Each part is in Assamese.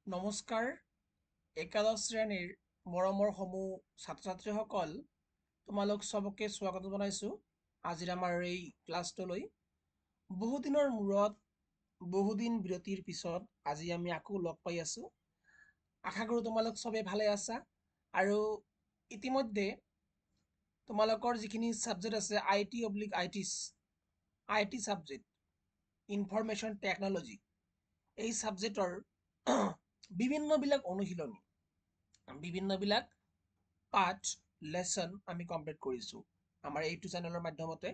নমস্কাৰ। একাদশ শ্ৰেণীৰ মৰমৰ সমূহ ছাত্ৰ ছাত্ৰীসকল, তোমালোক চবকে স্বাগত জনাইছোঁ আজিৰ আমাৰ এই ক্লাছটোলৈ। বহুদিনৰ মূৰত বহুদিন বিৰতিৰ পিছত আজি আমি আকৌ লগ পাই আছোঁ। আশা কৰোঁ তোমালোক চবে ভালে আছা আৰু ইতিমধ্যে তোমালোকৰ যিখিনি ছাবজেক্ট আছে I T subject information technology, এই ছাবজেক্টৰ বিভিন্নবিলাক বিভিন্নবিলাক পাঠ লেচন আমি কমপ্লিট কৰিছোঁ আমাৰ এইটো চেনেলৰ মাধ্যমতে।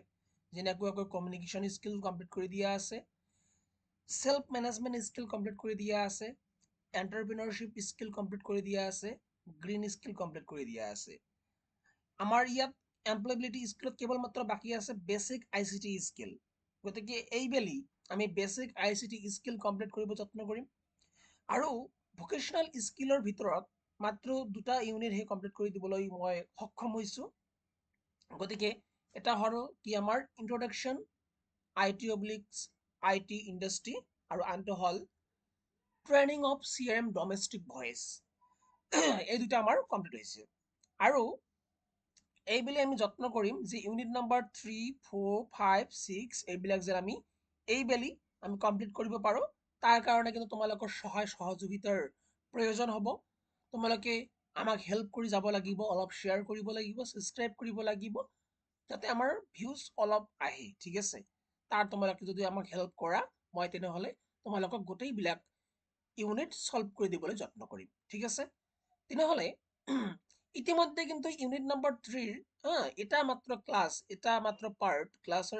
যেনেকুৱাকৈ কমিউনিকেশ্যন স্কিল কমপ্লিট কৰি দিয়া আছে, সেল্ফ মেনেজমেণ্ট স্কিল কমপ্লিট কৰি দিয়া আছে, এণ্টাৰপ্ৰিনৰশ্বিপ স্কিল কমপ্লিট কৰি দিয়া আছে, গ্ৰীণ স্কিল কমপ্লিট কৰি দিয়া আছে। আমাৰ ইয়াত এমপ্লয়বিলিটি স্কিলত কেৱল মাত্ৰ বাকী আছে বেচিক ICT স্কিল। গতিকে এইবেলি আমি বেচিক ICT স্কিল কমপ্লিট কৰিব যত্ন কৰিম আৰু ভকেশ্যনেল স্কিলৰ ভিতৰত মাত্ৰ 2টা ইউনিটহে কমপ্লিট কৰি দিবলৈ মই সক্ষম হৈছোঁ। গতিকে এটা হ'ল কি আমাৰ ইন্ট্ৰডাকশ্যন IT ইণ্ডাষ্ট্ৰী আৰু আনটো হ'ল training of CRM domestic voice. এই দুটা আমাৰ কমপ্লিট হৈছে আৰু এইবেলি আমি যত্ন কৰিম যে ইউনিট নম্বৰ 3, 4, 5, 6 এইবিলাক যে আমি এইবেলি আমি কমপ্লিট কৰিব পাৰোঁ। তাৰ কাৰণে কিন্তু তোমালোকৰ সহায় সহযোগিতাৰ প্ৰয়োজন হ'ব। তোমালোকে আমাক হেল্প কৰি যাব লাগিব, অলপ শ্বেয়াৰ কৰিব লাগিব, ছাবস্ক্ৰাইব কৰিব লাগিব, যাতে আমাৰ ভিউজ অলপ আহে। ঠিক আছে, তাৰ তোমালোকে যদি আমাক হেল্প কৰা, মই তেনেহ'লে তোমালোকক গোটেইবিলাক ইউনিট সলভ কৰি দিবলৈ যত্ন কৰিম। ঠিক আছে, তেনেহ'লে ইতিমধ্যে কিন্তু ইউনিট নম্বৰ 3 এটা মাত্ৰ ক্লাছ, এটা মাত্ৰ পাৰ্ট, ক্লাছৰ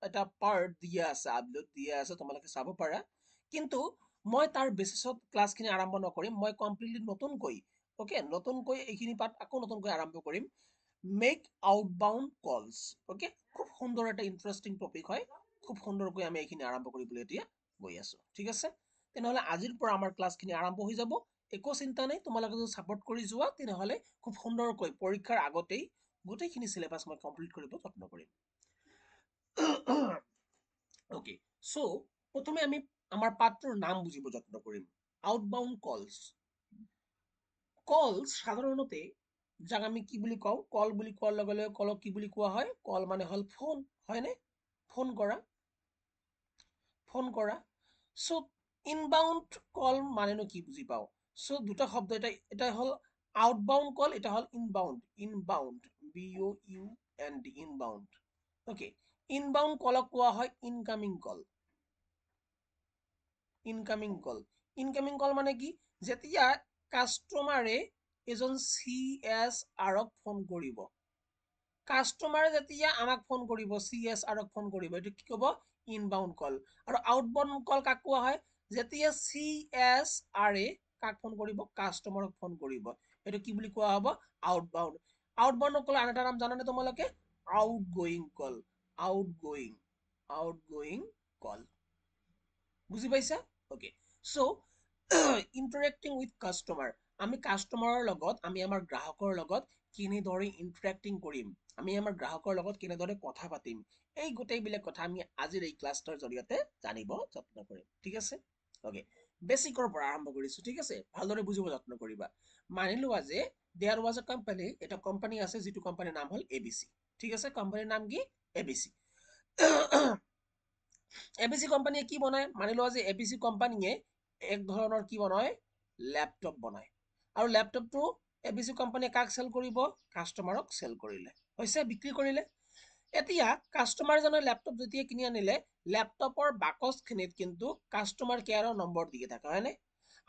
এটা পাৰ্ট দিয়া আছে, আপলোড দিয়া আছে, তোমালোকে চাব পাৰা। কিন্তু মই তাৰ বেচিছত ক্লাছখিনি আৰম্ভ নকৰিম, মই কমপ্লিটলি নতুনকৈ এইখিনি পাৰ্ট আকৌ নতুনকৈ আৰম্ভ কৰিম। Make outbound calls. অ'কে, খুব সুন্দৰ এটা ইণ্টাৰেষ্টিং টপিক হয়, খুব সুন্দৰকৈ আমি এইখিনি আৰম্ভ কৰিবলৈ এতিয়া গৈ আছোঁ। ঠিক আছে, তেনেহ'লে আজিৰ পৰা আমাৰ ক্লাছখিনি আৰম্ভ হৈ যাব। একো চিন্তা নাই, তোমালোকে যদি ছাপোৰ্ট কৰি যোৱা তেনেহ'লে খুব সুন্দৰকৈ পৰীক্ষাৰ আগতেই গোটেইখিনি চিলেবাছ মই কমপ্লিট কৰিব যত্ন কৰিম। অ'কে, চ' প্ৰথমে আমি আমাৰ পাঠটোৰ নাম বুজিব যত্ন কৰিম। Outbound calls. কলছ সাধাৰণতে যাক আমি কি বুলি কওঁ, কল বুলি কোৱাৰ লগে লগে কলক কি বুলি কোৱা হয়? কল মানে হ'ল ফোন, হয়নে? ফোন কৰা। চ' ইনবাউণ্ড কল মানেনো কি বুজি পাওঁ? চ' দুটা শব্দ, এটা হ'ল আউটবাউণ্ড কল, এটা হ'ল inbound BOUND, inbound. Okay, inbound কলক কোৱা হয় ইনকামিং কল। ইনকামিং কল মানে কি? যেতিয়া কাষ্টমাৰে এজন CSRক ফোন কৰিব, কাষ্টমাৰে যেতিয়া আমাক ফোন কৰিব, CSRক ফোন কৰিব, এইটো কি ক'ব? ইনবাউণ্ড কল। আৰু আউটবাউণ্ড কল কাক কোৱা হয়? যেতিয়া CSRে কাক ফোন কৰিব? কাষ্টমাৰক ফোন কৰিব, এইটো কি বুলি কোৱা হ'ব? আউটবাউণ্ড। আউটবাউণ্ড কল আন এটা নাম জানানে তোমালোকে? Outgoing call. Outgoing call. বুজি পাইছা? অ'কে, চ' ইণ্টাৰেক্টিং উইথ কাষ্টমাৰ। আমি কাষ্টমাৰৰ লগত, আমি আমাৰ গ্ৰাহকৰ লগত কেনেদৰে ইণ্টাৰেক্টিং কৰিম, আমি আমাৰ গ্ৰাহকৰ লগত কেনেদৰে কথা পাতিম, এই গোটেইবিলাক কথা আমি আজিৰ এই ক্লাছটোৰ জৰিয়তে জানিব যত্ন কৰিম। ঠিক আছে, অ'কে, বেচিকৰ পৰা আৰম্ভ কৰিছোঁ। ঠিক আছে, ভালদৰে বুজিব যত্ন কৰিবা। মানি লোৱা যে দেয়াৰ ৱাজ এ কোম্পানী, এটা কোম্পানী আছে যিটো কোম্পানীৰ নাম হ'ল ABC। ঠিক আছে, কোম্পানীৰ নাম কি? ABC। ABC কোম্পানীয়ে কি বনায়? মানি লোৱা যে ABC কোম্পানীয়ে এক ধৰণৰ কি বনায়? লেপটপ বনায়। আৰু লেপটপটো ABC কোম্পানীয়ে কাক চেল কৰিব? কাষ্টমাৰক চেল কৰিলে, হৈছে, বিক্ৰী কৰিলে। এতিয়া কাষ্টমাৰজনে লেপটপ যেতিয়া কিনি আনিলে, লেপটপৰ বাকচখিনিত কিন্তু কাষ্টমাৰ কেয়াৰৰ নম্বৰ দি থাকে, হয়নে?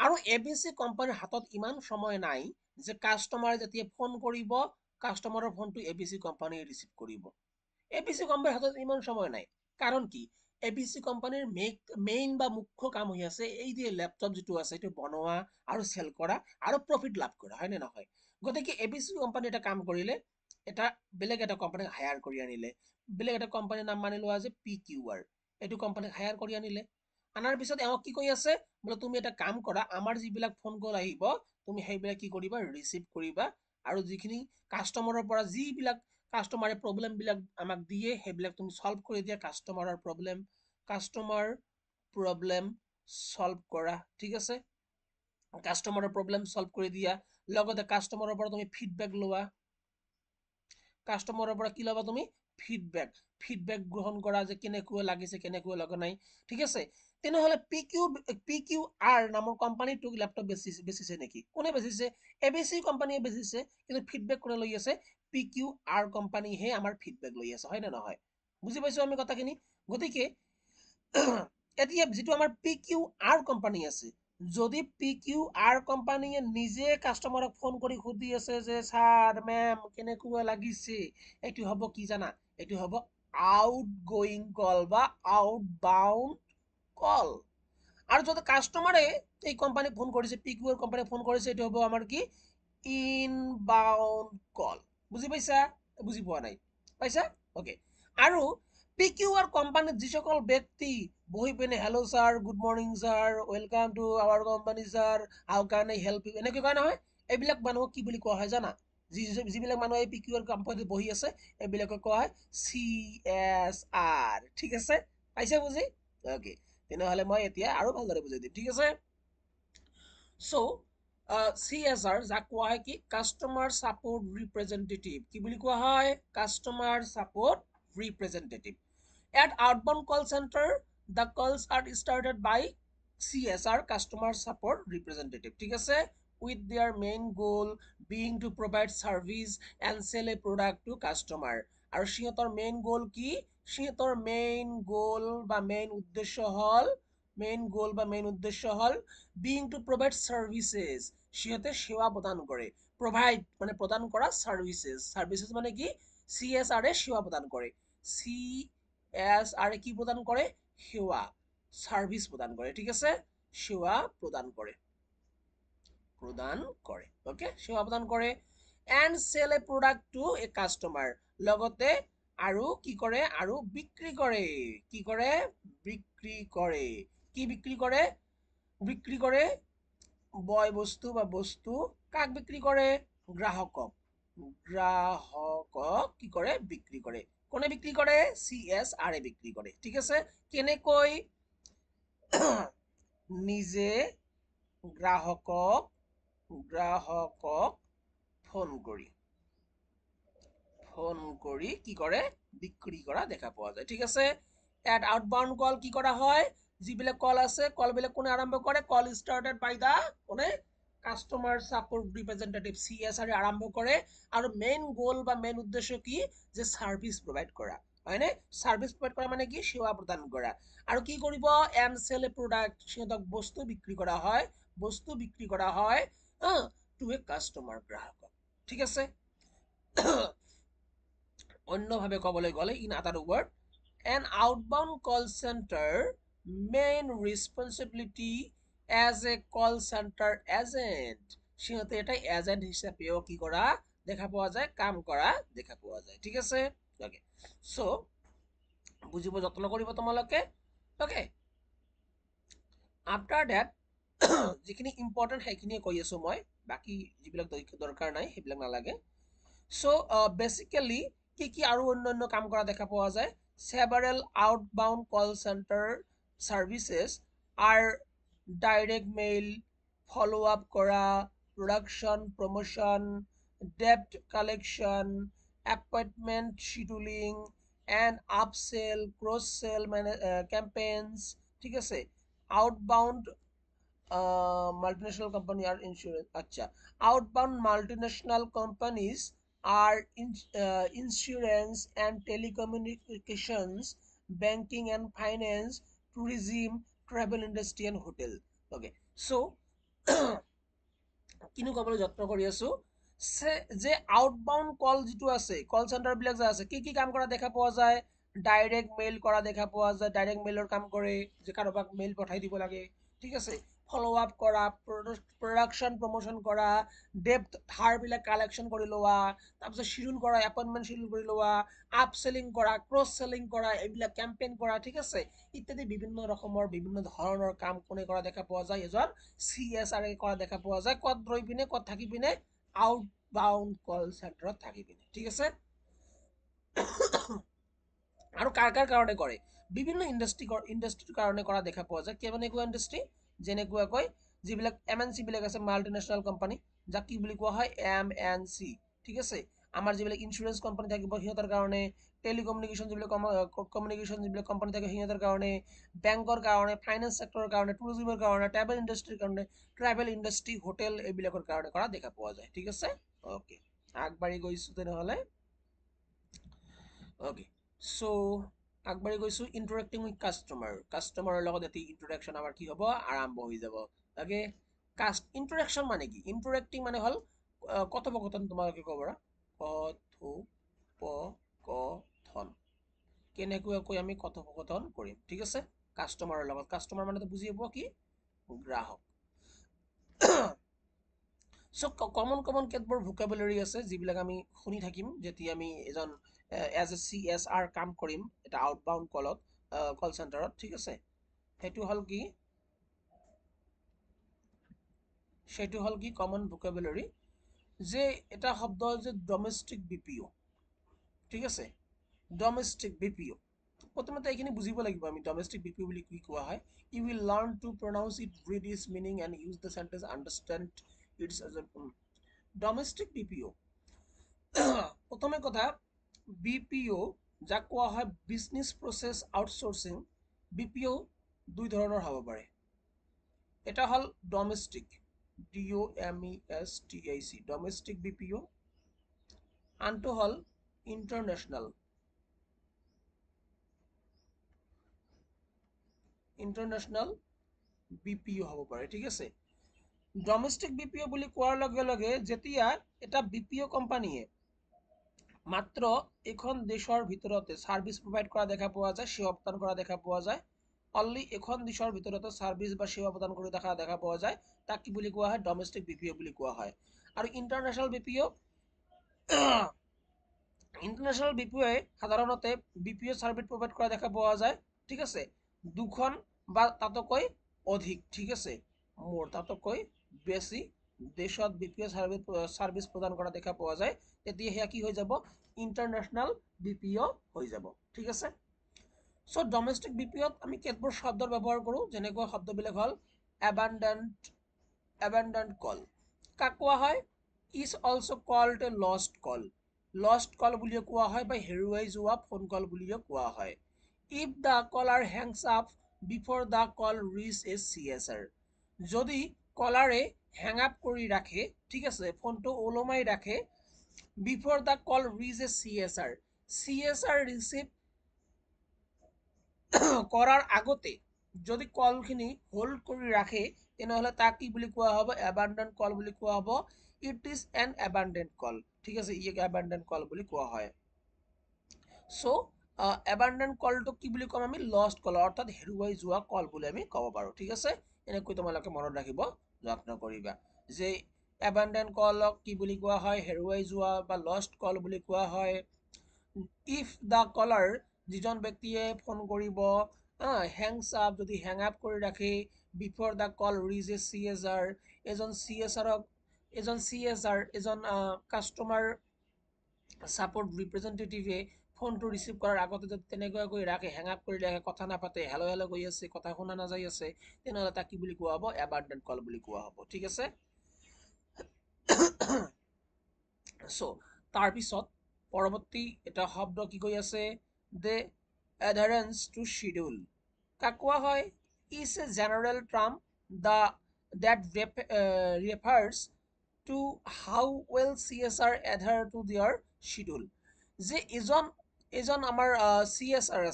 আৰু ABC কোম্পানীৰ হাতত ইমান সময় নাই যে কাষ্টমাৰে যেতিয়া ফোন কৰিব, কাষ্টমাৰৰ ফোনটো ABC কোম্পানীয়ে ৰিচিভ কৰিব। ABC কোম্পানীৰ হাতত ইমান সময় নাই। কাৰণ কি? ABC কোম্পানীৰ মেইন বা মুখ্য কাম হৈ আছে এই যে লেপটপ যিটো আছে সেইটো বনোৱা আৰু চেল কৰা আৰু প্ৰফিট লাভ কৰা, হয় নে নহয়? গতিকে ABC কোম্পানী এটা কাম কৰিলে, বেলেগ এটা কোম্পানীক হায়াৰ কৰি আনিলে। বেলেগ এটা কোম্পানীৰ নাম মানি লোৱা যে PQR, এইটো কোম্পানীক হায়াৰ কৰি আনিলে। আনাৰ পিছত এওঁক কি কৈ আছে? বোলে তুমি এটা কাম কৰা, আমাৰ যিবিলাক ফোন কল আহিব তুমি সেইবিলাক কি কৰিবা? ৰিচিভ কৰিবা, আৰু যিখিনি কাষ্টমাৰৰ পৰা যিবিলাক কাষ্টমাৰে প্ৰব্লেমবিলাক আমাক দিয়ে সেইবিলাক তুমি সলভ কৰি দিয়া। কাষ্টমাৰ প্ৰব্লেম সলভ কৰা। ঠিক আছে, কাষ্টমাৰৰ প্ৰব্লেম সলভ কৰি দিয়া, লগতে কাষ্টমাৰৰ পৰা তুমি ফিডবেক লোৱা, কাষ্টমাৰৰ পৰা কি ল'বা তুমি ফিডবেক গ্ৰহণ কৰা যে কেনেকুৱা লাগিছে কেনেকুৱা লগা নাই, ঠিক আছে। তেনেহ'লে PQR নামৰ কোম্পানীটোক লেপটপ বেচিছে নেকি? কোনে বেচিছে? ABC কোম্পানীয়ে বেচিছে, কিন্তু ফিডবেক কোনে লৈ আছে? PQR কোম্পানীহে আমাৰ ফিডবেক লৈ আছে, হয় নে নহয়? বুজি পাইছো আমি কথাখিনি। গতিকে এতিয়া যিটো আমাৰ PQR কোম্পানী আছে, যদি PQR কোম্পানীয়ে নিজে কাষ্টমাৰক ফোন কৰি সুধি আছে যে স্যাৰ মেম কেনেকুৱা লাগিছে, এইটো হ'ব কি জানা? এইটো হ'ব আউটগোয়িং কল বা আউটবাউন্ড কল। আৰু যদি কাষ্টমাৰে এই কোম্পানীক ফোন কৰিছে, PQR কোম্পানীক ফোন কৰিছে, এইটো হ'ব আমাৰ কি ইনবাউন্ড কল। বুজি পাইছা? বুজি পোৱা নাই? পাইছা? ওকে। আৰু PQR কোম্পানীত যিসকল ব্যক্তি বহি পিনে hello' sir, good morning sir, welcome to our company sir, how can I help you, এনেকৈ কয় নহয়, এইবিলাক মানুহক কি বুলি কোৱা হয় জানা? যিবিলাক মানুহ এই PQR কোম্পানীত বহি আছে, এইবিলাকক কোৱা হয় CSR। ঠিক আছে? পাইছে বুজি? ওকে। তেনেহ'লে মই এতিয়া আৰু ভালদৰে বুজাই দিম, ঠিক আছে? চ' CSR যাক কোৱা হয় কি কাষ্টমাৰ ছাপোৰ্ট ৰিপ্ৰেজেণ্টেটিভ। কি বুলি কোৱা হয়? Customer support representative. At outbound call center, the calls are started by CSR, customer support representative. ঠিক আছে? With their main goal being to provide service and sell a product to customer. আৰু সিহঁতৰ মেইন গ'ল কি? সিহঁতৰ মেইন গ'ল বা মেইন উদ্দেশ্য হ'ল being to provide services. সিহঁতে সেৱা প্ৰদান কৰে। Provide মানে প্ৰদান কৰা services. Services মানে কি? CSR এ সেৱা প্ৰদান কৰে। CSR কি প্ৰদান কৰে? সেৱা, সাৰ্ভিস প্ৰদান কৰে, ঠিক আছে? সেৱা প্ৰদান কৰে, ওকে, সেৱা প্ৰদান কৰে। and sell a product to a customer, লগতে আৰু কি কৰে? আৰু বিক্ৰী কৰে। কি কৰে? বিক্ৰী কৰে। কি বিক্ৰী কৰে? বিক্ৰী কৰে বয় বস্তু বা বস্তু। কাক বিক্ৰী কৰে? গ্ৰাহকক। গ্ৰাহকক কি কৰে? বিক্ৰী কৰে। কোনে বিক্ৰী কৰে? CSR এ বিক্ৰী কৰে, ঠিক আছে? কেনেকৈ? নিজে গ্ৰাহকক ফোন কৰি কি কৰে? বিক্ৰী কৰা দেখা পোৱা যায়, ঠিক আছে? এট আউটবাউন্ড কল কি কৰা হয়? যিবিলাক কল আছে, কলবিলাক কোনে আৰম্ভ কৰে? কল started by the কোনে? কাস্টমাৰ সাপোৰ্ট ৰিপ্ৰেজেন্টেটিভ, CSR আৰম্ভ কৰে। আৰু মেইন গোল বা মেইন উদ্দেশ্য কি? যে সাৰ্ভিস প্ৰোভাইড কৰা, হয়নে? সাৰ্ভিস প্ৰোভাইড কৰা মানে কি? সেৱা প্ৰদান কৰা। আৰু কি কৰিব? এণ্ড সেল এ প্ৰডাক্ট, সিহঁতক বস্তু বিক্ৰী কৰা হয়, টু এ কাস্টমাৰ, গ্ৰাহকক, ঠিক আছে? অন্যভাৱে ক'বলৈ গ'লে in other word an outbound call centre main responsibility as a call centre agent, সিহঁতে এটা এজেণ্ট হিচাপেও কি কৰা দেখা পোৱা যায়? কাম কৰা দেখা পোৱা যায়, ঠিক আছে? ওকে, চ' বুজিব যত্ন কৰিব তোমালোকে, ওকে? আফটাৰ ডেট যিখিনি ইম্পৰ্টেণ্ট সেইখিনিয়ে কৈ আছো মই, বাকী যিবিলাক দৰকাৰ নাই সেইবিলাক নালাগে। চ' বেচিকেলি কি আৰু অন্যান্য কাম কৰা দেখা পোৱা যায়? Several outbound call center services or direct mail, follow up কৰা, প্ৰডাকশ্যন প্ৰমোশ্যন, ডেপ্ট collection, appointment scheduling and upsell cross sell campaigns, ঠিক আছে? Outbound multinational company are insurance, acha, outbound multinational companies are insurance and telecommunications, banking and finance, tourism, travel industry and hotel. Okay, so কিনো ক'বলৈ যত্ন কৰি আছো যে আউটবাউন্ড কল যিটো আছে, কল চেণ্টাৰ বিলাক যে আছে, কি কাম কৰা দেখা পোৱা যায়? ডাইৰেক্ট মেইল কৰা দেখা পোৱা যায়, ডাইৰেক্ট মেইলৰ কাম কৰে, যে কাৰোবাক মেইল পঠাই দিব লাগে, ঠিক আছে? ফলো আপ কৰা, প্ৰডাকশ্যন প্ৰমোশ্যন কৰা, ডেপ্ট ধাৰবিলাক কালেকশ্যন কৰি লোৱা, তাৰপিছত শিডিউল কৰা, এপইণ্টমেণ্ট শিডিউল কৰি লোৱা, আপ চেলিং কৰা, ক্ৰছ চেলিং কৰা, এইবিলাক কেম্পেইন কৰা, ঠিক আছে? ইত্যাদি বিভিন্ন ৰকমৰ বিভিন্ন ধৰণৰ কাম কোনে কৰা দেখা পোৱা যায়? এজন CSR কৰা দেখা পোৱা যায়। ক'ত ৰৈ পিনে? ক'ত থাকি পিনে? আউটবাউন্ড কল চেণ্টাৰত থাকি পিনে, ঠিক আছে? আৰু কাৰ কাৰণে কৰে? বিভিন্ন ইণ্ডাষ্ট্ৰিৰ কাৰণে কৰা দেখা পোৱা যায়। কেনেকুৱা ইণ্ডাষ্ট্ৰি? যেনেকুৱাকৈ যিবিলাক MNC বিলাক আছে, মাল্টিনেশ্যনেল কোম্পানী, যাক কি বুলি কোৱা হয় MNC, ঠিক আছে। আমাৰ যিবিলাক ইঞ্চুৰেঞ্চ কোম্পানী থাকিব সিহঁতৰ কাৰণে, টেলিকমিউনিকেশ্যন যিবিলাক কমিউনিকেশ্যন যিবিলাক কোম্পানী থাকে সিহঁতৰ কাৰণে, বেংকৰ কাৰণে, ফাইনেন্স ছেক্টৰৰ কাৰণে, টুৰিজিমৰ কাৰণে, ট্ৰেভেল ইণ্ডাষ্ট্ৰীৰ কাৰণে, ট্ৰেভেল ইণ্ডাষ্ট্ৰী, হোটেল এইবিলাকৰ কাৰণে কৰা দেখা পোৱা যায়, ঠিক আছে। অ'কে, আগবাঢ়ি গৈছোঁ তেনেহ'লে। অ'কে, চ' আগবাঢ়ি গৈছোঁ। ইণ্টাৰেক্টিং উইথ কাষ্টমাৰৰ লগত এটি ইণ্টাৰেকশ্যন আমাৰ কি হ'ব, আৰম্ভ হৈ যাব। অ'কে, ইণ্টাৰেকশ্যন মানে কি? ইণ্টাৰেক্টিং মানে হ'ল কথোপকথন। তোমালোকে ক'ব পাৰা কথোপকথন, কেনেকুৱাকৈ আমি কথোপকথন কৰিম, ঠিক আছে, কাষ্টমাৰৰ লগত। কাষ্টমাৰ মানে বুজি পাব কি, গ্ৰাহক। চ' কমন কেতবোৰ ভোকাবুলাৰী আছে যিবিলাক আমি শুনি থাকিম যেতিয়া আমি এজন এজ এ CSR কাম কৰিম এটা আউটবাউণ্ড কল চেণ্টাৰত, ঠিক আছে। সেইটো হ'ল কি কমন ভোকাবুলাৰী, যে এটা শব্দ যে ডমেষ্টিক BPO, ঠিক আছে। ডমেষ্টিক BPO, প্ৰথমতে এইখিনি বুজিব লাগিব আমি ডমেষ্টিক BPO বুলি কি কোৱা হয়। You will learn to pronounce it, read its meaning and use the sentence, understand its as a domestic BPO। প্ৰথমে কথা, BPO যাক কোৱা হয় বিজনেছ প্ৰচেছ আউটচোৰ্চিং। BPO দুই ধৰণৰ হ'ব পাৰে। এটা হ'ল ডমেষ্টিক, DOMESTIC, ডমেষ্টিক BPO। আনটো হ'ল ইণ্টাৰনেশ্যনেল BPO হ'ব পাৰে, ঠিক আছে। ডমেষ্টিক BPO বুলি কোৱাৰ লগে লগে যেতিয়া এটা BPO কোম্পানীয়ে মাত্ৰ এখন দেশৰ ভিতৰতে ছাৰ্ভিচ প্ৰভাইড কৰা দেখা পোৱা যায়, সেৱা প্ৰদান কৰা দেখা পোৱা যায়, অনলি এখন দেশৰ ভিতৰতে ছাৰ্ভিচ বা সেৱা প্ৰদান কৰি দেখা পোৱা যায়, তাক কি বুলি কোৱা হয়, ডমেষ্টিক BPO বুলি কোৱা হয়। আৰু ইণ্টাৰনেশ্যনেল BPO, ইণ্টাৰনেশ্যনেল BPOয়ে সাধাৰণতে BPO ছাৰ্ভিচ প্ৰভাইড কৰা দেখা পোৱা যায়, ঠিক আছে, দুখন বা তাতকৈ অধিক, ঠিক আছে, তাতকৈ বেছি দেশত BPO ছাৰ্ভিচ প্ৰদান কৰা দেখা পোৱা যায়, তেতিয়া সেয়া কি হৈ যাব, ইণ্টাৰনেশ্যনেল BPO হৈ যাব, ঠিক আছে। চ' ডমেষ্টিক BPOত আমি কেতবোৰ শব্দৰ ব্যৱহাৰ কৰোঁ, যেনেকুৱা শব্দবিলাক হ'ল এবাণ্ডেণ্ট কল, কাক কোৱা হয়, is also' called a lost call, বুলিও কোৱা হয়, বা হেৰুৱাই যোৱা ফোন কল বুলিও কোৱা হয়। If the caller hangs up before the call reach a CSR, যদি কলাৰে হেং আপ কৰি ৰাখে, ঠিক আছে, ফোনটো ওলমাই ৰাখে, before the call reach a CSR receive কৰাৰ আগতে যদি কলখিনি হোল্ড কৰি ৰাখে, তেনেহ'লে তাক কি বুলি কোৱা হ'ব, এবাণ্ডেণ্ট কল বুলি কোৱা হ'ব। ইট ইজ এন এবাণ্ডেণ্ট কল, ঠিক আছে, ইয়াক এবাণ্ডেণ্ট কল বুলি কোৱা হয়। চ' এবাণ্ডেণ্ট কলটোক কি বুলি ক'ম আমি, লষ্ট কল, অৰ্থাৎ হেৰুৱাই যোৱা কল বুলি আমি ক'ব পাৰোঁ, ঠিক আছে। এনেকৈ তোমালোকে মনত ৰাখিব যত্ন কৰিবা যে এবাণ্ডেণ্ট কলক কি বুলি কোৱা হয়, হেৰুৱাই যোৱা বা লষ্ট কল বুলি কোৱা হয়। ইফ দ্য কলাৰ, যিজন ব্যক্তিয়ে ফোন কৰিব, হেংছ আপ, যদি হেং আপ কৰি ৰাখে, before the call reach a CSR, এজন কাষ্টমাৰ ছাপৰ্ট ৰিপ্ৰেজেণ্টেটিভে ফোনটো ৰিচিভ কৰাৰ আগতে যদি তেনেকুৱাকৈ ৰাখে, হেং আপ কৰি ৰাখে, কথা নাপাতে, হেল্ল' কৈ আছে, কথা শুনা নাযায় আছে, তেনেহ'লে তাক কি বুলি কোৱা হ'ব, এবাণ্ডেণ্ট কল বুলি কোৱা হ'ব, ঠিক আছে। চ' তাৰপিছত পৰৱৰ্তী এটা শব্দ কি কৈ আছে, দে এডাৰেন্স টু শিডিউল, কাক কোৱা হয়, is a general term that refers to how well CSR adhere to their schedule, যে এজন আমাৰ CSR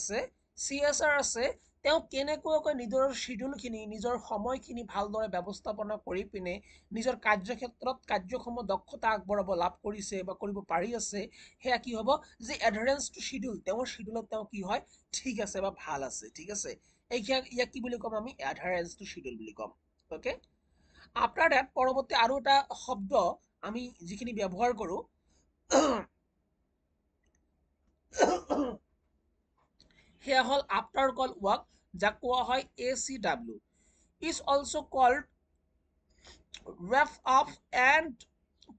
আছে, তেওঁ কেনেকুৱাকৈ নিজৰ শিডিউলখিনি, নিজৰ সময়খিনি ভালদৰে ব্যৱস্থাপনা কৰি পিনে নিজৰ কাৰ্যক্ষমতা দক্ষতা আগবঢ়াব লাভ কৰিছে বা কৰিব পাৰি আছে, সেয়া কি হ'ব, যে এডাৰেন্স টু শিডিউল, তেওঁৰ শিডিউলত তেওঁ কি হয়, ঠিক আছে বা ভাল আছে, ঠিক আছে, ইয়াক কি বুলি ক'ম আমি, এডাৰেন্স টু শিডিউল বুলি ক'ম। অ'কে, আফটাৰ ডেট পৰৱৰ্তী আৰু এটা শব্দ আমি যিখিনি ব্যৱহাৰ কৰোঁ, সেয়া হ'ল আফটাৰ কল ৱৰ্ক, যাক কোৱা হয় ACW, is also' called wrap up and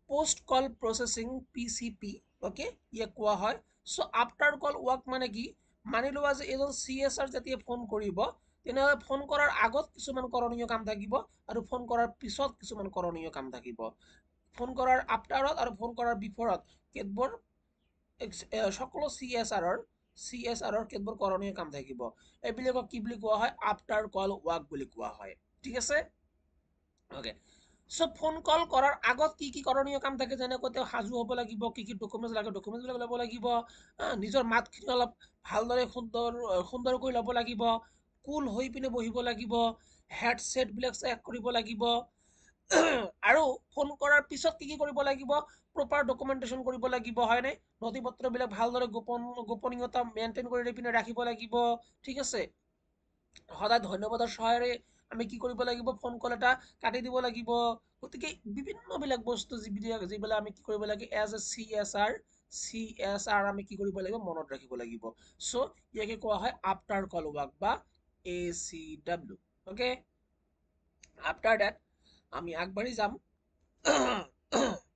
post call processing, PCP, okay, ইয়াক কোৱা হয়। চ' আফটাৰ কল ৱৰ্ক মানে কি, মানি লোৱা যে এজন CSR যেতিয়া ফোন কৰিব, তেনেহ'লে ফোন কৰাৰ আগত কিছুমান কৰণীয় কাম থাকিব আৰু ফোন কৰাৰ পিছত কিছুমান কৰণীয় কাম থাকিব। ফোন কৰাৰ আফটাৰত আৰু ফোন কৰাৰ বিফৰত কেতবোৰ সকলো CSRৰ কেতবোৰ কৰণীয় কাম থাকিব। এইবিলাকক কি বুলি কোৱা হয়? আফটাৰ কল ৱাক বুলি কোৱা হয়। ঠিক আছে? ওকে। সো ফোন কল কৰাৰ আগত কি কি কৰণীয় কাম থাকে, যেনেকৈ তেওঁ সাজু হ'ব লাগিব, কি কি ডকুমেণ্টছ লাগে ডকুমেণ্টছবিলাক ল'ব লাগিব, নিজৰ মাতখিনি অলপ ভালদৰে সুন্দৰকৈ ল'ব লাগিব, কুল হৈ পিনে বহিব লাগিব, হেডছেটবিলাক চেক কৰিব লাগিব আৰু ফোন কৰাৰ পিছত কি কৰিব লাগিব? প্ৰপাৰ ডকুমেণ্টেশ্যন কৰিব লাগিব, হয়নে? নথি পত্ৰবিলাক ভালদৰে গোপনীয়তা মেইনটেইন কৰি পিনে ৰাখিব লাগিব। ঠিক আছে? সদায় ধন্যবাদৰ সহায়েৰে আমি কি কৰিব লাগিব? ফোন কল এটা কাটি দিব লাগিব। গতিকে বিভিন্নবিলাক বস্তু যিবিলাক আমি কি কৰিব লাগে, এজ এ CSR আমি কি কৰিব লাগিব? মনত ৰাখিব লাগিব। চ' ইয়াকে কোৱা হয় আফটাৰ কল ৱাক বা ACW। অ'কে, আফটাৰ ডেট আমি আগবাঢ়ি যাম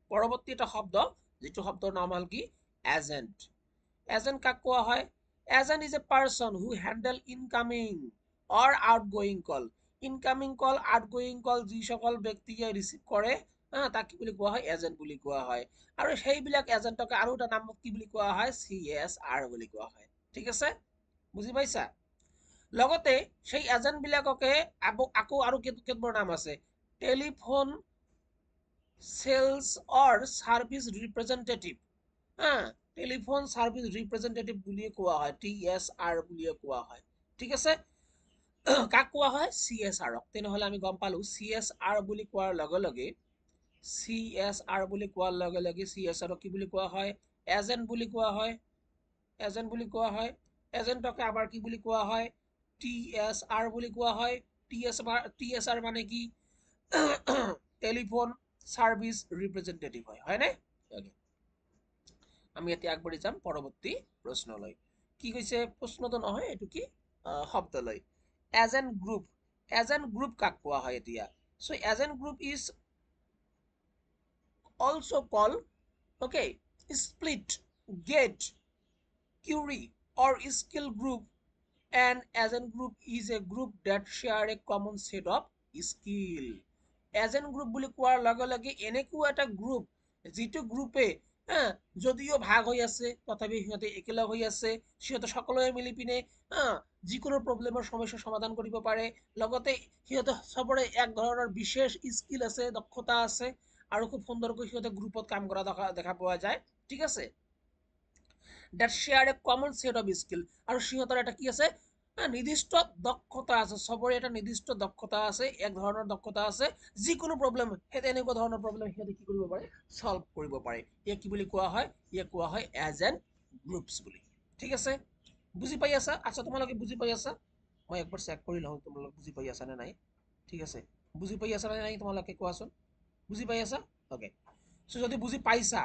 পৰৱৰ্তী এটা শব্দ, যিটো শব্দৰ নাম হ'ল কি? এজেণ্ট। এজেণ্ট কাক কোৱা হয়? Agent is a person who handle incoming or outgoing call. Incoming call, outgoing call যিসকল ব্যক্তিয়ে ৰিচিভ কৰে, তাক কি বুলি কোৱা হয়? এজেণ্ট বুলি কোৱা হয়। আৰু সেইবিলাক এজেণ্টকে আৰু এটা নামত কি বুলি কোৱা হয়? CSR বুলি কোৱা হয়। ঠিক আছে? বুজি পাইছা? লগতে সেই এজেণ্টবিলাককে আকৌ আৰু কেতবোৰ নাম আছে। Telephone sales or service representative, telephone service representative বুলিয়ে কোৱা হয়, TSR বুলিয়ে কোৱা হয়। ঠিক আছে? কাক কোৱা হয়? CSRক। তেনেহ'লে আমি গম পালো CSR বুলি কোৱাৰ লগে লগে CSRক কি বুলি কোৱা হয়? এজেণ্ট বুলি কোৱা হয়। এজেণ্ট বুলি কোৱা হয়। এজেণ্টকে আবাৰ কি বুলি কোৱা হয়? TSR বুলি কোৱা হয়। TSR মানে কি? টেলিফোন সাৰ্ভিস ৰিপ্ৰেজেন্টেটিভ হয়, হয়নে? আমি এতিয়া আগবাঢ়ি যাম পৰৱৰ্তী প্ৰশ্নলৈ। কি কৈছে? প্ৰশ্নটো নহয়, এইটো কি শব্দলৈ। Agent group. এজেণ্ট গ্ৰুপ কাক কোৱা হয় এতিয়া? So agent group is also called, okay, split, gate, query or skill group. An agent group is a group that share a common set of skill. Agent group বুলি কোৱাৰ লগে লগে এনেকুৱা এটা গ্ৰুপ, যিটো গ্ৰুপে যদিও ভাগ হৈ আছে তথাপি সিহঁতে একেলগ হৈ আছে, সিহঁতে সকলোৱে মিলি পিনে যিকোনো প্ৰব্লেমৰ সমস্যা সমাধান কৰিব পাৰে, লগতে সিহঁতে সবৰে এক ধৰণৰ বিশেষ স্কিল আছে, দক্ষতা আছে, আৰু খুব সুন্দৰকৈ সিহঁতে গ্ৰুপত কাম কৰা দেখা পোৱা যায়। ঠিক আছে? that share a common set of skill, আৰু সিহঁতৰ এটা কি আছে? নিৰ্দিষ্ট দক্ষতা আছে, সবৰে এটা নিৰ্দিষ্ট দক্ষতা আছে, এক ধৰণৰ দক্ষতা আছে, যিকোনো প্ৰব্লেম এনেকুৱা ধৰণৰ প্ৰব্লেম সিহঁতে কি কৰিব পাৰে? সলভ কৰিব পাৰে। ইয়াক কি বুলি কোৱা হয়? ইয়াক কোৱা হয় এজেণ্ট গ্ৰুপছ বুলি। ঠিক আছে? বুজি পাই আছা? আচ্ছা, তোমালোকে বুজি পাই আছা? মই একবাৰ চেক কৰি লওঁ তোমালোকে বুজি পাই আছা নে নাই। ঠিক আছে? বুজি পাই আছা নে নাই তোমালোকে কোৱাচোন? বুজি পাই আছা? ওকে। সো যদি বুজি পাইছা,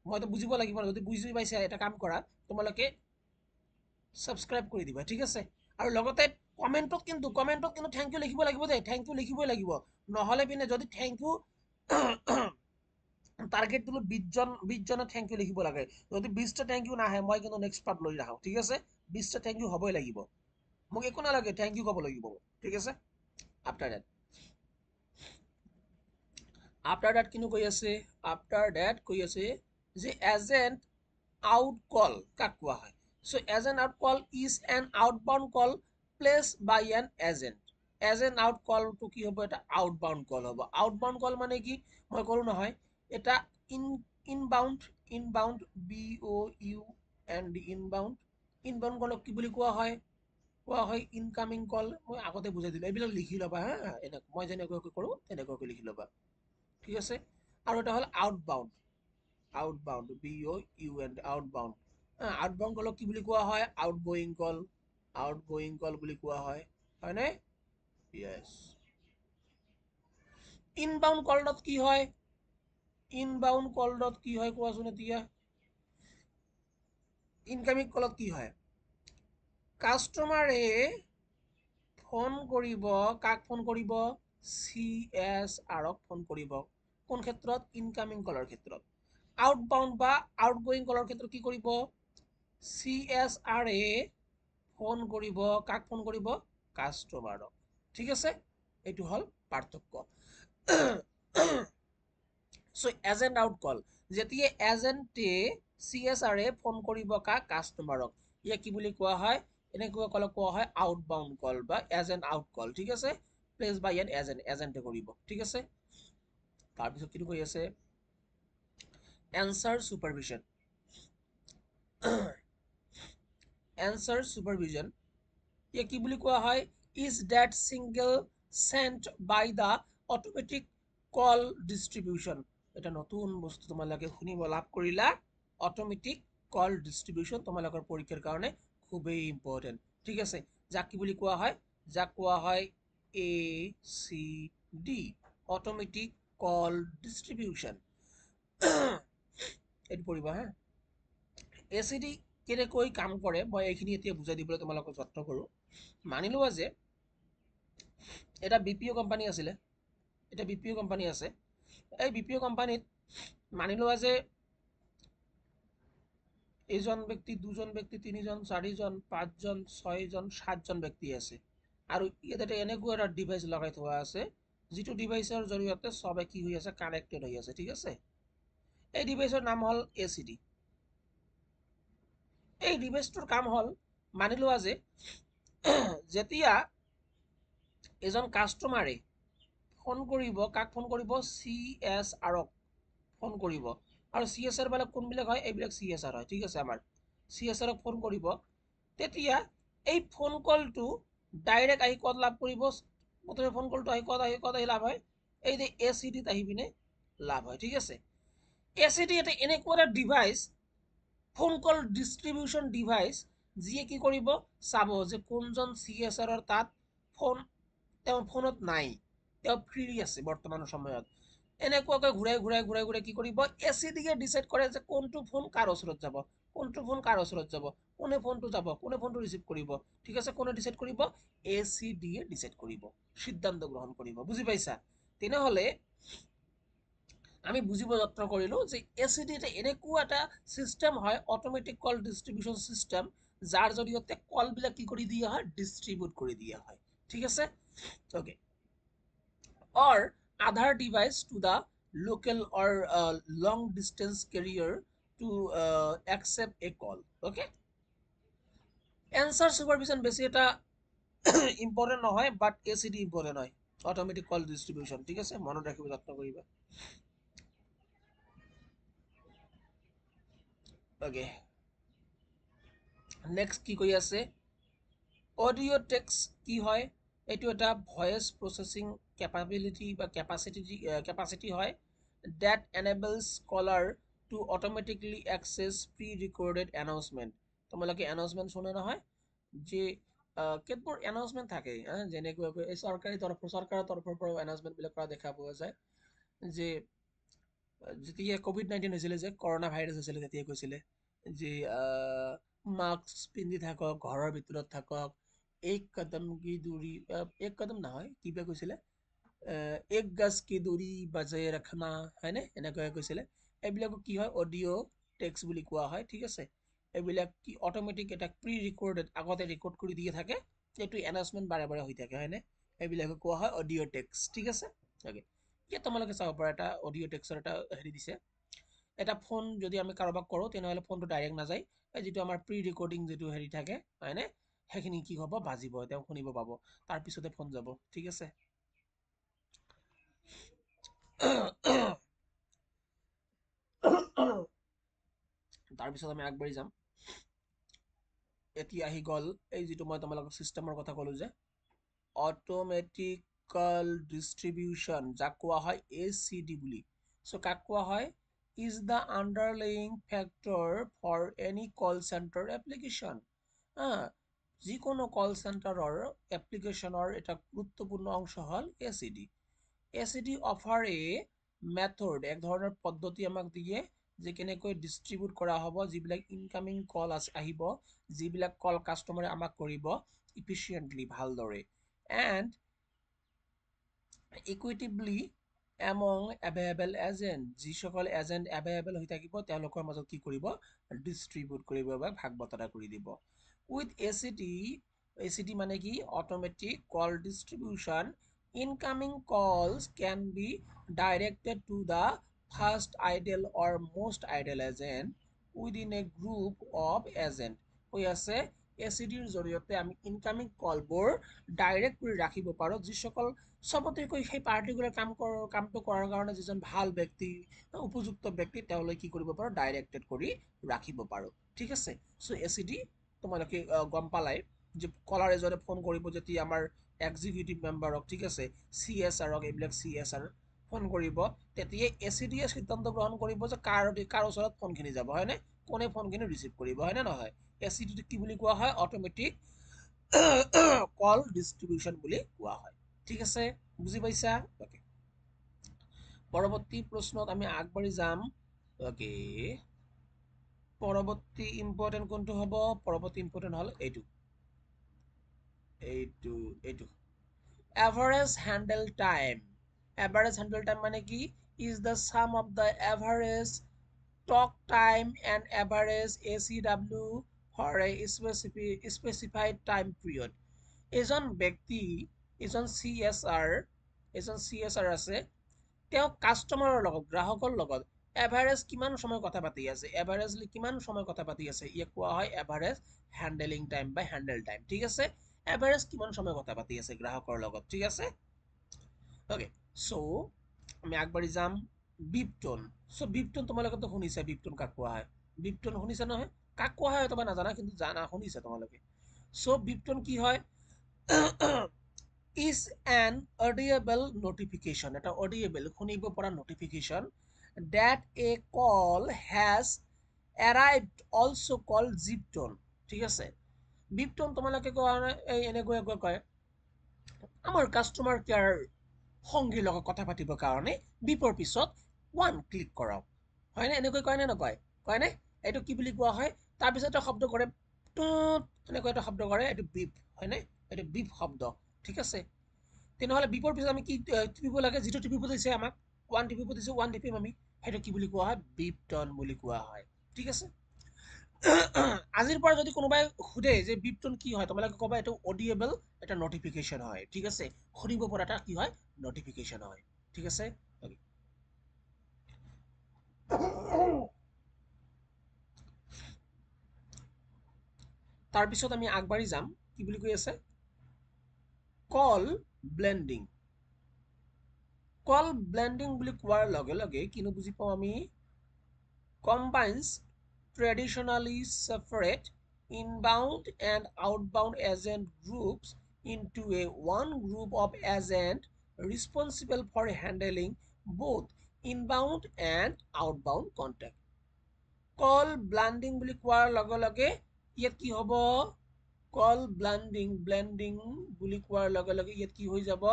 মইতো বুজিব লাগিব, যদি বুজি পাইছা এটা কাম কৰা, তোমালোকে সাবস্ক্ৰাইব কৰি দিবা। ঠিক আছে? আৰু লগতে কমেণ্টত কিন্তু থেংক ইউ লিখিব লাগিব দেই, থেংক ইউ লিখিবই লাগিব। নহ'লে পিনে যদি থেংক ইউ টাৰ্গেট দিলোঁ 20জনে থেংক ইউ লিখিব লাগে। যদি 20টা থেংক ইউ নাহে, মই কিন্তু নেক্সট পাৰ্ট লৈ নাহোঁ। ঠিক আছে? 20টা থেংক ইউ হ'বই লাগিব, মোক একো নালাগে, থেংক ইউ ক'ব লাগিব। ঠিক আছে? আফটাৰ ডেট কিনো কৈ আছে? আফটাৰ ডেট কৈ আছে যে এজেণ্ট আউট কল কাক কোৱা হয়? So agent out call is an outbound call place by an agent. Agent out কলটো কি হ'ব? এটা আউটবাউণ্ড কল হ'ব। আউটবাউণ্ড কল মানে কি? মই ক'লো নহয়, এটা ইনবাউণ্ড BOUND ইনবাউণ্ড কলক কি বুলি কোৱা হয়? কোৱা হয় ইনকামিং কল। মই আগতে বুজাই দিলোঁ, এইবিলাক লিখি ল'বা হা, মই যেনেকুৱাকৈ কৰোঁ তেনেকুৱাকৈ লিখি ল'বা। ঠিক আছে? আৰু এটা হ'ল আউটবাউণ্ড BOUND আউটবাউণ্ড। আউটবাউণ্ড কলক কি বুলি কোৱা হয়? আউটগোয়িং কল বুলি কোৱা হয়, হয়নে? ইয়েছ। ইনবাউণ্ড কলত কি হয়? কোৱাচোন এতিয়া? ইনকামিং কলত কি হয়? কাষ্টমাৰে ফোন কৰিব, কাক ফোন কৰিব? CSRক ফোন কৰিব। কোন ক্ষেত্ৰত? ইনকামিং কলৰ ক্ষেত্ৰত। আউটবাউণ্ড বা আউটগোয়িং কলৰ ক্ষেত্ৰত কি কৰিব? CSRে ফোন কৰিব, কাক ফোন কৰিব? কাস্টমাৰক ঠিক আছে এইটো হল পাৰ্থক্য সো এজেন্ট আউট কল যেতিয়া এজেন্টে CSR ফোন কৰিব কাক কাস্টমাৰক ইয়া কি বুলি কোৱা হয় এনেকুৱা কল কোৱা হয় আউটবাউন্ড কল বা এজেন্ট আউট কল ঠিক আছে প্লেস বাই এন এজেন্টে কৰিব ঠিক আছে তাৰ পিছত কি কৈ আছে answer supervision answer supervision ইয়া কি বুলি কোৱা হয় is that single sent by the automatic call distribution এটা নতুন বস্তু তোমালোকে শুনিব লাভ কৰিলা অটোমেটিক কল ডিস্ট্ৰিবিউশন তোমালোকৰ পৰীক্ষাৰ কাৰণে খুবেই ইম্পৰ্টেন্ট ঠিক আছে যাক কি বুলি কোৱা হয় যাক কোৱা হয় ACD অটোমেটিক কল ডিস্ট্ৰিবিউশন এইটো পঢ়িবা হা ACD কেনেকৈ কাম কৰে মই এইখিনি এতিয়া বুজাই দিবলৈ তোমালোকক যত্ন কৰো মানি লোৱা যে এটা BPO কোম্পানী আছিলে এটা BPO কোম্পানী আছে এই BPO কোম্পানীত মানি লোৱা যে এজন ব্যক্তি দুজন ব্যক্তি তিনিজন চাৰিজন পাঁচজন ছয়জন সাতজন ব্যক্তি আছে আৰু ইয়াতে এনেকুৱা এটা ডিভাইস লগাই থোৱা আছে যিটো ডিভাইসৰ জৰিয়তে সবে কি হৈ আছে কানেক্টেড হৈ আছে ঠিক আছে এই ডিভাইসৰ নাম হল ACD এই ডিভাইসটোৰ কাম হল মানি লোৱা যে যেতিয়া এজন কাস্টমাৰে ফোন কৰিব কাক ফোন কৰিব CSRক ফোন কৰিব আৰু CSR মানে কোনবিলাক হয় এইবিলাক CSR হয় ঠিক আছে আমাৰ CSRক ফোন কৰিব তেতিয়া এই ফোন কলটো ডাইৰেক্ট আহি কত লাভ কৰিব প্ৰথমে ফোন কলটো আহি কত আহি লাভ হয় এই যে ACD ত আহি পিনে লাভ হয় ঠিক আছে ACD এটা এনেকুৱা এটা ডিভাইস ফোন কল ডিস্ট্ৰিবিউশন ডিভাইস যিয়ে কি কৰিব চাব যে কোনজন CSRৰ তাত ফোন তেওঁ ফোনত নাই তেওঁ ফ্ৰী আছে বৰ্তমান সময়ত এনেকুৱাকৈ ঘূৰাই কি কৰিব ACDয়ে ডিসাইড কৰে যে কোনটো ফোন কাৰ ওচৰত যাব কোনটো ফোন কাৰ ওচৰত যাব কোনে ফোনটো যাব কোনে ফোনটো ৰিসিভ কৰিব ঠিক আছে কোনে ডিসাইড কৰিব ACDয়ে ডিসাইড কৰিব সিদ্ধান্ত গ্ৰহণ কৰিব বুজি পাইছা তেনেহলে আমি বুজিব যত্ন কৰিলো যে ACD এটা এনেকুৱা এটা সিস্টেম হয় অটোমেটিক কল ডিস্ট্ৰিবিউশন সিস্টেম যাৰ জৰিয়তে কল বিলাক কি কৰি দিয়া হয় ডিস্ট্ৰিবিউট কৰি দিয়া হয় ঠিক আছে okay or other device to the local or long distance carrier to accept a call okay answer supervision বেশি এটা ইম্পর্টেন্ট নহয় বাট ACD ইম্পর্টেন্ট হয় অটোমেটিক কল ডিস্ট্রিবিউশন ঠিক আছে মনত ৰাখিব যত্ন কৰিবা ওকে নেক্সট কি কৈ আছে অডিও টেক্সট কি হয় এইটো এটা ভয়েস প্ৰসেসিং ক্যাপাবিলিটি বা ক্যাপাসিটি হয় that enables caller to automatically access pre-recorded announcement তোমালোকে announcement শুনে নহয় যে কেতবোৰ announcement থাকে যেনেকৈ এই চৰকাৰৰ তৰফৰ পৰা announcement বিলাক কৰা দেখা পোৱা যায় যে যেতিয়া COVID-19 হৈছিলে যে কৰোনা ভাইৰাছ হৈছিলে তেতিয়া কৈছিলে যে মাস্ক পিন্ধি থাকক ঘৰৰ ভিতৰত থাকক एक कदम की दूरी एक कदम নহয় কিবা কৈছিলে एक गज की दूरी बजाय रखना হয়নে এনেকৈ কৈছিলে এইবিলাক কি হয় অডিও টেক্সট বুলি কোৱা হয় ঠিক আছে এইবিলাক কি অটোমেটিক এটা প্ৰি ৰেকৰ্ডেড আগতে ৰেকৰ্ড কৰি দিয়ে থাকে এইটো এনাউন্সমেন্ট বাৰে বাৰে হৈ থাকে হয়নে এইবিলাক কোৱা হয় অডিও টেক্সট ঠিক আছে ওকে এতিয়া তোমালোকে চাব পাৰা এটা অডিও টেক্সটৰ এটা হেৰি দিছে এটা ফোন যদি আমি কাৰোবাক কৰো তেনেহলে ফোনটো ডাইৰেক্ট নাযায় যেটো আমাৰ প্ৰি ৰেকৰ্ডিং যেটো হেৰি থাকে হয়নে সেইখিনি কি হ'ব বাজিব তেওঁ শুনিব পাব তাৰ পিছতে ফোন যাব ঠিক আছে তাৰ পিছত আমি আগবাঢ়ি যাম এতিয়া আহি গল এই যেটো মই তোমালোকক সিস্টেমৰ কথা কলো যে অটোমেটিক্যাল ডিস্ট্ৰিবিউশন যাক কোৱা হয় ACD বুলি সো কাক কোৱা হয় is the underlying factor for any call center application যিকোনো কল চেণ্টাৰৰ এপ্লিকেশনৰ এটা গুৰুত্বপূৰ্ণ অংশ হল ACD অফাৰ এ মেথড এক ধৰণৰ পদ্ধতি আমাক দিয়ে যে কেনেকৈ ডিস্ট্ৰিবিউট কৰা হ'ব যিবিলাক ইনকামিং কল আহিব যিবিলাক কল কাস্টমাৰে আমাক কৰিব ইফিচিয়েন্টলি ভালদৰে and equitably among available agent যিসকল এজেন্ট available হৈ থাকিব তেওঁলোকৰ মাজত কি কৰিব ডিস্ট্ৰিবিউট কৰিব বা ভাগ বতৰা কৰি দিব with ACD ACD মানে কি automatic call distribution incoming calls can be directed to the first idle or most idle agent within a group of agent হৈ আছে ACDৰ জৰিয়তে আমি ইনকামিং কলবোৰ ডাইৰেক্ট কৰি ৰাখিব পাৰোঁ যিসকল চবতকৈ সেই পাৰ্টিকুলাৰ কামটো কৰাৰ কাৰণে যিজন ভাল ব্যক্তি উপযুক্ত ব্যক্তি তেওঁলোকে কি কৰিব পাৰোঁ ডাইৰেক্টেড কৰি ৰাখিব পাৰোঁ ঠিক আছে সো ACD তোমালোকে গম পালাই যে কলাৰ এজনে ফোন কৰিব যেতিয়া আমাৰ এক্সিকিউটিভ মেম্বাৰক ঠিক আছে CSRক এইবিলাক CSR ফোন কৰিব তেতিয়া ACDয়ে সিদ্ধান্ত গ্ৰহণ কৰিব যে কাৰ ওচৰত ফোনখিনি যাব হয়নে কোনে ফোনখিনি ৰিচিভ কৰিব হয়নে নহয় ACD কি বুলি কোৱা হয় অটোমেটিক কল ডিস্ট্ৰিবিউশন বুলি কোৱা হয় ঠিক আছে বুজি পাইছা ওকে পৰৱৰ্তী প্ৰশ্নত আমি আগবাঢ়ি যাম ওকে পৰৱৰ্তী ইম্পৰ্টেন্ট কোনটো হ'ব পৰৱৰ্তী ইম্পৰ্টেন্ট হল এইটো average handle time মানে কি is the sum of the average talk time and average ACW for a specified time period এজন ব্যক্তি এজন CSR আছে তেওঁ কাস্টমাৰৰ লগত গ্ৰাহকৰ লগত এভাৰেজ কিমান সময় কথা পাতি আছে এভাৰেজলি কিমান সময় কথা পাতি আছে ইয়াক কোৱা হয় এভাৰেজ হ্যান্ডলিং টাইম বা হ্যান্ডেল টাইম ঠিক আছে এভাৰেজ কিমান সময় কথা পাতি আছে গ্ৰাহকৰ লগত ঠিক আছে ওকে সো আমি আগবাঢ়ি যাম বিপটোন সো বিপটোন তোমালোকে তো শুনিছা বিপটোন কাক কোৱা হয় বিপটোন শুনিছা নহয় কাক কোৱা হয় তোমরা নাজানা কিন্তু জানা শুনিছা তোমালোকে সো বিপটোন কি হয় is an audible notification এটা audible শুনিব পৰা notification that a call has arrived also called ziptone ঠিক আছে বিপটোন তোমালোকে কোৱা এই এনেকৈ কয় আমাৰ কাস্টমাৰ কেয়াৰ সংগীৰ লগত কথা পাতিবৰ কাৰণে বিপৰ পিছত ওৱান ক্লিক কৰক হয়নে এনেকৈ কয় নে নকয় কয়নে এইটো কি বুলি কোৱা হয় তাৰ পিছত এটা শব্দ কৰে এনেকৈ এটা শব্দ কৰে এইটো বিপ হয়নে এইটো বিপ শব্দ ঠিক আছে তেনেহলে বিপৰ পিছত আমি কি টিপিব লাগে যেটো টিপিব দিছে আমাক ওৱান টিপিব দিছে ওৱান টিপিম আমি সেইটো কি বুলি কোৱা হয় বিপ টন বুলি কোৱা হয় ঠিক আছে আজিৰ পৰা যদি কোনোবাই খুদে যে বিপটন কি হয় তোমালোকে ক'বা এটা অডিয়েবল এটা নোটিফিকেশন হয় ঠিক আছে শুনিব পৰা এটা কি হয় নোটিফিকেশন হয় ঠিক আছে তাৰ পিছত আমি আগবাঢ়ি যাম কি বুলি কৈ আছে কল ব্লেন্ডিং বুলি কোৱাৰ লগে লগে কিনো বুজি পাওঁ আমি combines traditionally separate inbound and outbound agent groups into a one group of agent responsible for handling both inbound and outbound contact. Call blending বুলি কোৱাৰ লগে লগে ইয়াত কি হ'ব কল ব্লেন্ডিং বুলি কোৱাৰ লগে লগে ইয়াত কি হৈ যাব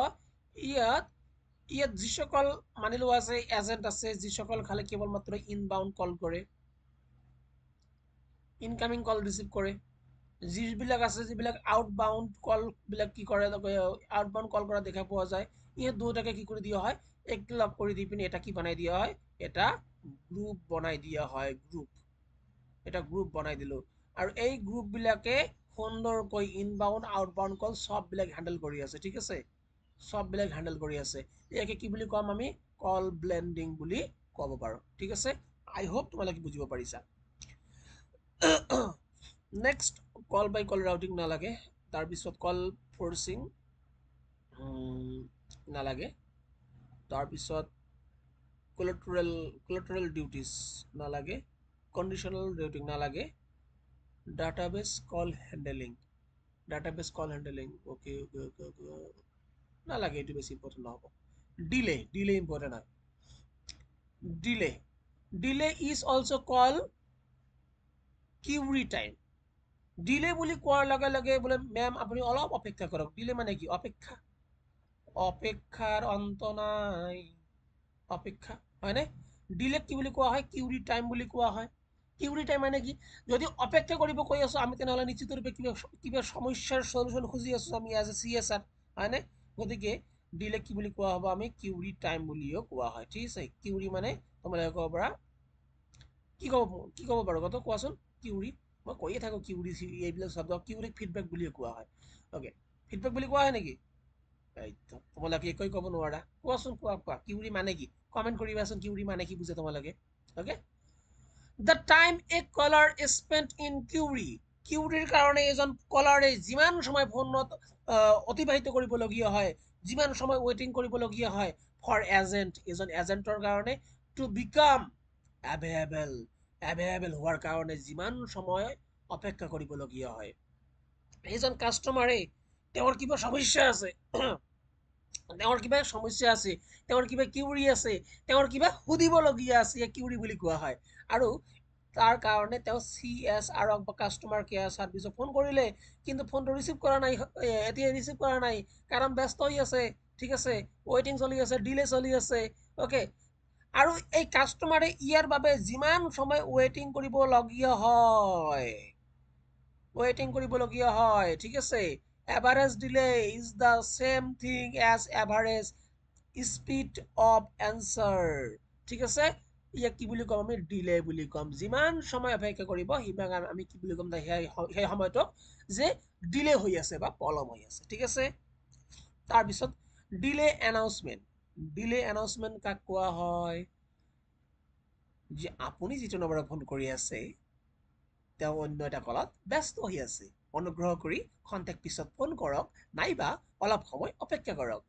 ইয়াত যিসকল মানি লোৱা আছে এজেন্ট আছে যিসকল খালি কেৱল মাত্ৰ ইনবাউন্ড কল কৰে ইনকামিং কল ৰিসিভ কৰে যিবিলাক আছে যিবিলাক আউটবাউন্ড কল বিলাক কি কৰে আউটবাউন্ড কল কৰা দেখা পোৱা যায় ইয়ে দুটাকে কি কৰি দিয়া হয় একলগ কৰি দি পিনে এটা কি বনাই দিয়া হয় এটা গ্ৰুপ বনাই দিয়া হয় এটা গ্ৰুপ বনাই দিলো আৰু এই গ্ৰুপ বিলাকে সুন্দৰকৈ ইনবাউন্ড আউটবাউন্ড কল সব বিলাক হ্যান্ডেল কৰি আছে ঠিক আছে সব বিলাক হ্যান্ডেল কৰি আছে ইয়াকে কি বুলি কম আমি কল ব্লেন্ডিং বুলি ক'ব পাৰো ঠিক আছে আই হোপ তোমালোকে বুজিব পাৰিছা নেক্সট কল বাই কল ৰাউটিং নালাগে তাৰ পিছত কল ফোৰ্সিং নালাগে তাৰ পিছত collateral duties নালাগে conditional routing নালাগে database call handling okay নালাগে এটো বেছি ইম্পর্টেন্ট নহব delay important হয় delay is also called query time delay বুলি কোৱাৰ লগে লগে বলে ম্যাম আপুনি অলপ অপেক্ষা কৰক delay মানে কি অপেক্ষাৰ অন্ত নাই অপেক্ষা হয়নে ডিলে কি বুলি কোৱা হয় কিউৰি টাইম বুলি কোৱা হয় কিউৰি টাইম মানে কি যদি অপেক্ষা কৰিব কৈ আছো আমি তেনেহলে নিশ্চিত ৰূপে কিবা সমস্যাৰ সলিউশন খুজি আছো আমি এজ এ CSR হয়নে গতিকে ডিলে কি বুলি কোৱা হ'ব আমি কিউৰি টাইম বুলিও কোৱা হয় ঠিক আছে কিউৰি মানে তোমালোকে ক'ব পাৰা কি ক'ব পাৰো কত কোৱাচোন কিউৰি মই কৈয়ে থাকোঁ কিউৰি এইবিলাক শব্দ কিউৰিক ফিডবেক বুলিয়ে কোৱা হয়। অ'কে, ফিডবেক বুলি কোৱা হয় নেকি? তোমালোকে একোৱে ক'ব নোৱাৰা। কোৱাচোন, কোৱা কিউৰি মানে কি? কমেণ্ট কৰিবাচোন কিউৰি মানে কি বুজে তোমালোকে। Okay, the time a caller is spent in queue. কিউৰিৰ কাৰণে এজন কলাৰে যিমান সময় ফোনত অতিবাহিত কৰিবলগীয়া হয়, যিমান সময় ৱেইটিং কৰিবলগীয়া হয় ফৰ এজেণ্ট, এজন এজেণ্টৰ কাৰণে, টু বিকাম এভেইলেবল হোৱাৰ কাৰণে যিমান সময় অপেক্ষা কৰিবলগীয়া হয়। এইজন কাষ্টমাৰে তেওঁৰ কিবা সমস্যা আছে, তেওঁৰ কিবা সমস্যা আছে, তেওঁৰ কিবা কিউৰি আছে, তেওঁৰ কিবা সুধিবলগীয়া আছে, কিউৰি বুলি কোৱা হয়। আৰু তাৰ কাৰণে তেওঁ CSR বা কাষ্টমাৰ কেয়াৰ ছাৰ্ভিচক ফোন কৰিলে, কিন্তু ফোনটো ৰিচিভ কৰা নাই, এতিয়া ৰিচিভ কৰা নাই কাৰণ ব্যস্ত হৈ আছে। ঠিক আছে, ৱেইটিং চলি আছে, ডিলে চলি আছে। অ'কে, আৰু এই কাষ্টমাৰে ইয়াৰ বাবে যিমান সময় ৱেইটিং কৰিবলগীয়া হয়, ঠিক আছে, average delay is the same thing as average speed of answer. ঠিক আছে, ইয়াক কি বুলি ক'ম? আমি ডিলে বুলি ক'ম। যিমান সময় অপেক্ষা কৰিব সিমান আমি কি বুলি ক'ম? সেই সময়টোক যে ডিলে হৈ আছে বা পলম হৈ আছে। ঠিক আছে, তাৰপিছত ডিলে এনাউন্সমেণ্ট। ডিলে এনাউন্সমেণ্ট কাক কোৱা হয়? যে আপুনি যিটো নম্বৰত ফোন কৰি আছে তেওঁ অন্য এটা কলত ব্যস্ত হৈ আছে, অনুগ্ৰহ কৰি খন্তেক পিছত ফোন কৰক, নাইবা অলপ সময় অপেক্ষা কৰক।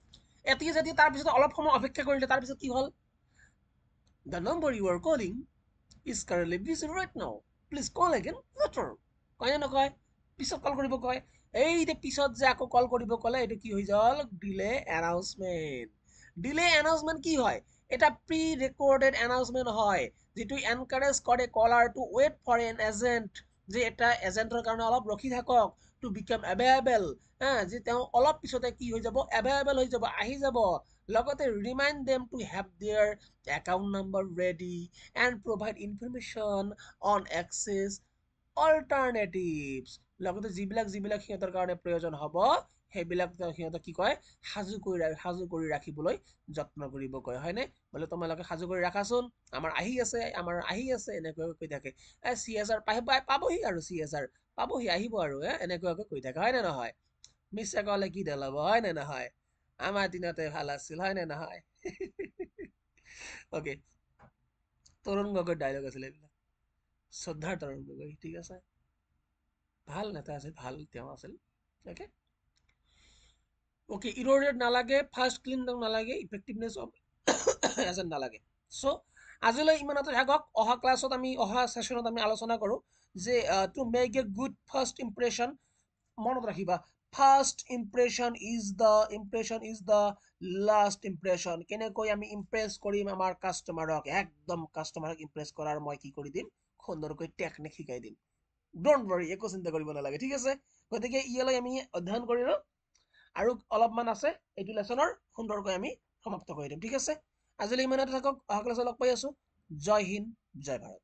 এতিয়া যদি তাৰপিছত অলপ সময় অপেক্ষা কৰিলে তাৰপিছত কি হ'ল? The number you are calling is currently busy right now. Please call again later. কয় নে নকয়? পিছত কল কৰিব কয়। এই যে পিছত যে আকৌ কল কৰিব ক'লে এইটো কি হৈ গ'ল? Delay announcement. ডিলে এনাউন্সমেণ্ট কি হয়? এটা প্ৰি ৰেকৰ্ডেড এনাউন্সমেণ্ট হয়, যিটো এনকাৰেজ কৰে caller to wait for an agent, যে এটা এজেণ্টৰ কাৰণে অলপ ৰখি থাকক, টু বিকাম এভেইলেবল, যে তেওঁ অলপ পিছতে কি হৈ যাব? এভেইলেবল হৈ যাব, আহি যাব। লগতে remind them to have their account number ready and provide information on access alternatives. লগতে যিবিলাক সিহঁতৰ কাৰণে প্ৰয়োজন হ'ব সেইবিলাক সিহঁতক কি কয়? সাজু কৰি ৰাখিবলৈ যত্ন কৰিব কয়, হয়নে? বোলে তোমালোকে সাজু কৰি ৰাখাচোন, আমাৰ আহি আছে এনেকুৱাকৈ কৈ থাকে। CSR পাবহি আৰু CSR পাবহি, আহিব আৰু এনেকুৱাকৈ কৈ থাকে, হয় নে নহয়? মিছা ক'লে কি ডাল হ'ব, হয় নে নহয়? আমাৰ দিনতে ভাল আছিল, হয় নে নহয়? অ'কে, তৰুণ গগৈৰ ডাইলগ আছিলে এইবিলাক, শ্ৰদ্ধাৰ তৰুণ গগৈ। ঠিক আছে, ভাল নেতা আছিল, ভাল তেওঁ আছিল। অ'কে, অ'কে, ইৰ'ডেড নালাগে, ফাষ্ট ক্লিন নালাগে, ইফেক্টিভনেছ অফ এজেণ্ট নালাগে। চ' আজিলৈ ইমানতে থাকক। অহা ক্লাছত অহা ছেশ্যনত আমি আলোচনা কৰোঁ যে to make a good first impression. মনত ৰাখিবা, first impression is the last impression. কেনেকৈ আমি ইম্প্ৰেছ কৰিম আমাৰ কাষ্টমাৰক, একদম কাষ্টমাৰক ইম্প্ৰেছ কৰাৰ মই কি কৰি দিম? সুন্দৰকৈ টেকনিক শিকাই দিম। ডোণ্ট ৱৰি, একো চিন্তা কৰিব নালাগে। ঠিক আছে, গতিকে ইয়ালৈ আমি অধ্যয়ন কৰিলোঁ আৰু অলপমান আছে এইটো লেচনৰ সুন্দৰকৈ আমি সমাপ্ত কৰি দিম। ঠিক আছে, আজিলৈ ইমানতে থাকক। অহা ক্লাছত লগ পাই আছোঁ। জয় হিন্দ, জয় ভাৰত।